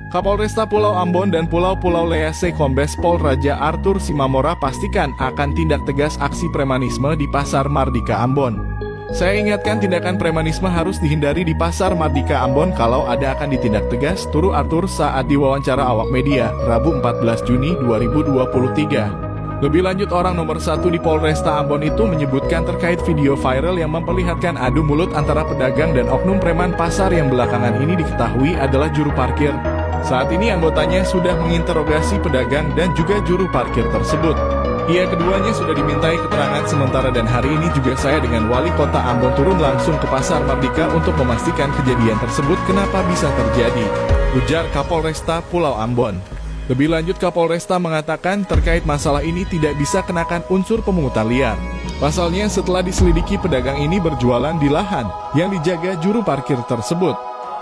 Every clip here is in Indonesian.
Kapolresta Pulau Ambon dan Pulau-Pulau Lease Kombes Pol Raja Arthur Simamora pastikan akan tindak tegas aksi premanisme di Pasar Mardika Ambon. Saya ingatkan tindakan premanisme harus dihindari di Pasar Mardika Ambon, kalau ada akan ditindak tegas, turu Arthur saat diwawancara awak media, Rabu 14 Juni 2023. Lebih lanjut, orang nomor 1 di Polresta Ambon itu menyebutkan terkait video viral yang memperlihatkan adu mulut antara pedagang dan oknum preman pasar yang belakangan ini diketahui adalah juru parkir. Saat ini anggotanya sudah menginterogasi pedagang dan juga juru parkir tersebut. Keduanya sudah dimintai keterangan sementara dan hari ini juga saya dengan Wali Kota Ambon turun langsung ke Pasar Mardika untuk memastikan kejadian tersebut kenapa bisa terjadi, ujar Kapolresta Pulau Ambon. Lebih lanjut, Kapolresta mengatakan terkait masalah ini tidak bisa kenakan unsur pemungutan liar. Pasalnya setelah diselidiki, pedagang ini berjualan di lahan yang dijaga juru parkir tersebut.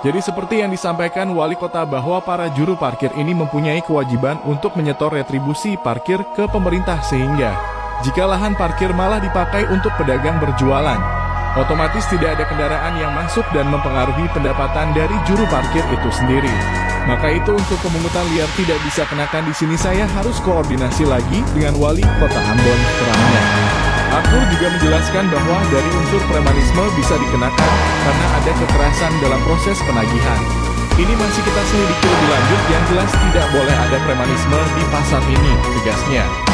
Jadi seperti yang disampaikan Wali Kota bahwa para juru parkir ini mempunyai kewajiban untuk menyetor retribusi parkir ke pemerintah, sehingga jika lahan parkir malah dipakai untuk pedagang berjualan, otomatis tidak ada kendaraan yang masuk dan mempengaruhi pendapatan dari juru parkir itu sendiri. Maka itu unsur pemungutan liar tidak bisa kenakan di sini, saya harus koordinasi lagi dengan Wali Kota Ambon, terangnya. Arthur juga menjelaskan bahwa dari unsur premanisme bisa dikenakan karena ada kekerasan dalam proses penagihan. Ini masih kita selidiki lebih lanjut, yang jelas tidak boleh ada premanisme di pasar ini, tegasnya.